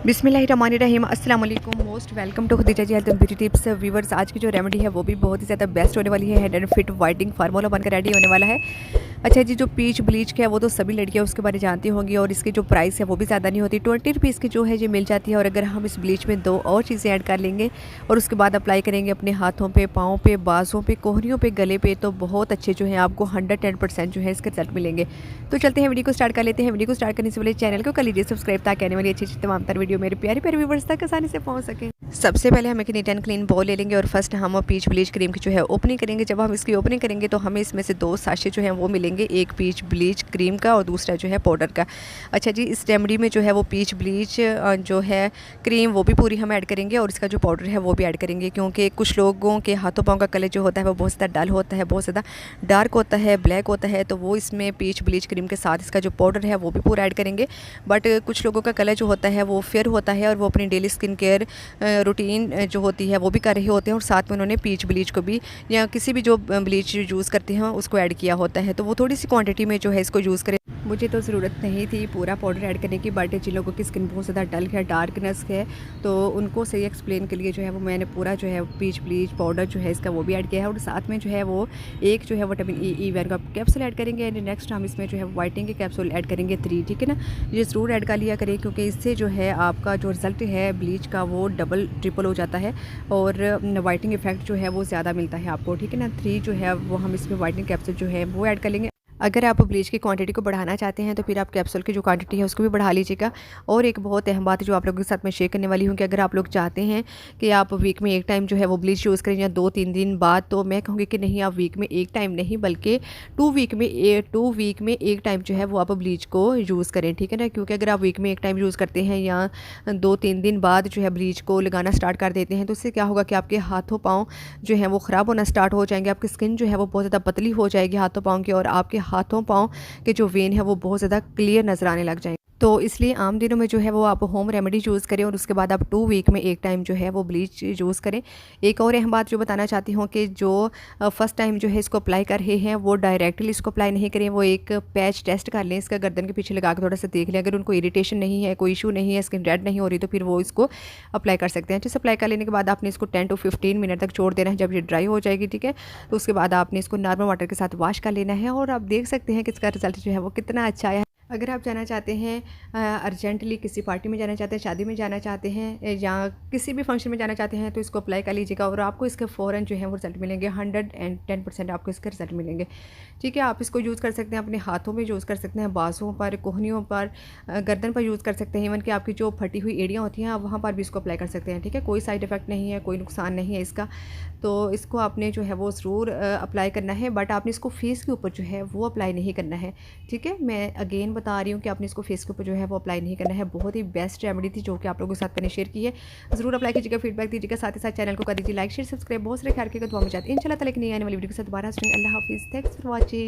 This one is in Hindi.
बिस्मिल्लाहिर्रहमानिर्रहीम अस्सलाम वालेकुम। Most welcome to Khadija ji health and beauty tips viewers. आज की जो रेमेडी है वो भी बहुत ही ज़्यादा बेस्ट होने वाली है। Head and fit whitening formula बनकर रेडी होने वाला है। अच्छा जी, जो पीच ब्लीच है वो तो सभी लड़कियां उसके बारे में जानती होंगी और इसकी जो प्राइस है वो भी ज़्यादा नहीं होती, 20 रुपीज़ की जो है ये मिल जाती है। और अगर हम इस ब्लीच में 2 और चीज़ें ऐड कर लेंगे और उसके बाद अप्लाई करेंगे अपने हाथों पे, पाँव पे, बाजों पे, कोहनियों पे, गले पे, तो बहुत अच्छे जो है आपको 110% जो है इसके रिजल्ट मिलेंगे। तो चलते हैं वीडियो को स्टार्ट कर लेते हैं। वीडियो को स्टार्ट करने से पहले चैनल को कर लीजिए सब्सक्राइब ताकि आने वाली अच्छी तमाम तर वीडियो मेरे प्यारे प्यारे व्यूवर्स तक आसानी से पहुंच सके। सबसे पहले हम एक नीट एंड क्लीन बॉल ले लेंगे और फर्स्ट हम पीच ब्लीच क्रीम की जो है ओपनिंग करेंगे। जब हम इसकी ओपनिंग करेंगे तो हमें इसमें से 2 साशे जो है वो मिलेंगे, एक पीच ब्लीच क्रीम का और दूसरा जो है पाउडर का। अच्छा जी, इस रेमेडी में जो है वो पीच ब्लीच जो है क्रीम वो भी पूरी हम ऐड करेंगे और इसका जो पाउडर है वो भी ऐड करेंगे, क्योंकि कुछ लोगों के हाथों पाँव का कलर जो होता है वो बहुत ज़्यादा डल होता है, बहुत ज़्यादा डार्क होता है, ब्लैक होता है, तो वो इसमें पीच ब्लीच क्रीम के साथ इसका जो पाउडर है वो भी पूरा ऐड करेंगे। बट कुछ लोगों का कलर जो होता है वो फेयर होता है और वो अपनी डेली स्किन केयर रूटीन जो होती है वो भी कर रहे होते हैं और साथ में उन्होंने पीच ब्लीच को भी या किसी भी जो ब्लीच यूज़ करते हैं उसको ऐड किया होता है, तो वो थोड़ी सी क्वांटिटी में जो है इसको यूज़ करें। मुझे तो ज़रूरत नहीं थी पूरा पाउडर ऐड करने की, बट जिन लोगों की स्किन बहुत ज़्यादा डल है, डार्कनेस है, तो उनको सही एक्सप्लेन के लिए जो है वो मैंने पूरा जो है पीच ब्लीच पाउडर जो है इसका वो भी ऐड किया है और साथ में जो है वो एक जो है विटामिन ई वन का कैप्सूल ऐड करेंगे एंड नेक्स्ट हम इसमें जो है वाइटनिंग के कैप्सूल ऐड करेंगे 3, ठीक है ना। ये ज़रूर ऐड कर लिया करें क्योंकि इससे जो है आपका जो रिज़ल्ट है ब्लीच का वो डबल ट्रिपल हो जाता है और वाइटनिंग इफेक्ट जो है वो ज़्यादा मिलता है आपको, ठीक है ना। 3 जो है वो हम इसमें वाइटनिंग कैप्सूल जो है वो ऐड कर लेंगे। अगर आप ब्लीच की क्वांटिटी को बढ़ाना चाहते हैं तो फिर आप कैप्सूल की जो क्वांटिटी है उसको भी बढ़ा लीजिएगा। और एक बहुत अहम बात जो आप लोगों के साथ मैं शेयर करने वाली हूँ कि अगर आप लोग चाहते हैं कि आप वीक में एक टाइम जो है वो ब्लीच यूज़ करें या 2-3 दिन बाद, तो मैं कहूँगी कि नहीं, आप वीक में एक टाइम नहीं बल्कि 2 वीक में एक टाइम जो है वो आप ब्लीच को यूज़ करें, ठीक है ना। क्योंकि अगर आप वीक में एक टाइम यूज़ करते हैं या 2-3 दिन बाद जो है ब्लीच को लगाना स्टार्ट कर देते हैं तो उससे क्या होगा कि आपके हाथों पाँव जो है वो ख़राब होना स्टार्ट हो जाएंगे, आपकी स्किन जो है वो बहुत ज़्यादा पतली हो जाएगी हाथों पाँव की और आपके हाथों पाँव के जो वेन है वो बहुत ज़्यादा क्लियर नज़र आने लग जाएंगे। तो इसलिए आम दिनों में जो है वो आप होम रेमेडी यूज़ करें और उसके बाद आप 2 वीक में एक टाइम जो है वो ब्लीच यूज़ करें। एक और अहम बात जो बताना चाहती हूँ कि जो फर्स्ट टाइम जो है इसको अप्लाई कर रहे हैं वो डायरेक्टली इसको अप्लाई नहीं करें, वो एक पैच टेस्ट कर लें, इसका गर्दन के पीछे लगा के थोड़ा सा देख लें। अगर उनको इरिटेशन नहीं है, कोई इशू नहीं है, स्किन रेड नहीं हो रही, तो फिर वो इसको अप्लाई कर सकते हैं। जैसे अप्लाई कर लेने के बाद आपने इसको 10 to 15 मिनट तक छोड़ देना है। जब ये ड्राई हो जाएगी, ठीक है, तो उसके बाद आपने इसको नॉर्मल वाटर के साथ वॉश कर लेना है और आप देख सकते हैं कि इसका रिजल्ट जो है वो कितना अच्छा आया है। अगर आप जाना चाहते हैं अर्जेंटली किसी पार्टी में जाना चाहते हैं, शादी में जाना चाहते हैं या किसी भी फंक्शन में जाना चाहते हैं तो इसको अप्लाई कर लीजिएगा और आपको इसके फ़ौरन जो है वो रिजल्ट मिलेंगे। 110% आपको इसके रिजल्ट मिलेंगे, ठीक है। आप इसको यूज़ कर सकते हैं अपने हाथों में, यूज़ कर सकते हैं बाजों पर, कोहनियों पर, गर्दन पर यूज़ कर सकते हैं। इवन कि आपकी जो फटी हुई एड़ियाँ होती हैं आप वहाँ पर भी इसको अप्लाई कर सकते हैं, ठीक है। कोई साइड इफ़ेक्ट नहीं है, कोई नुकसान नहीं है इसका। तो इसको आपने जो है वो ज़रूर अप्लाई करना है, बट आपने इसको फेस के ऊपर जो है वो अप्लाई नहीं करना है, ठीक है। मैं अगेन बता रही हूँ कि आपने इसको फेस के ऊपर जो है वो अप्लाई नहीं करना है। बहुत ही बेस्ट रेमेडी थी जो कि आप लोगों के साथ मैंने शेयर की है। ज़रूर अप्लाई कीजिएगा, फीडबैक दीजिएगा, साथ ही साथ चैनल को कर दीजिए लाइक शेयर सब्सक्राइब। बहुत सारे ख्याल रखिएगा, दुआ में चाहते हैं इंशाल्लाह ताला एक नई आने वाली वीडियो के साथ दोबारा सुनेंगे। अल्लाह हाफिज़, थैंक्स फॉर वॉचिंग।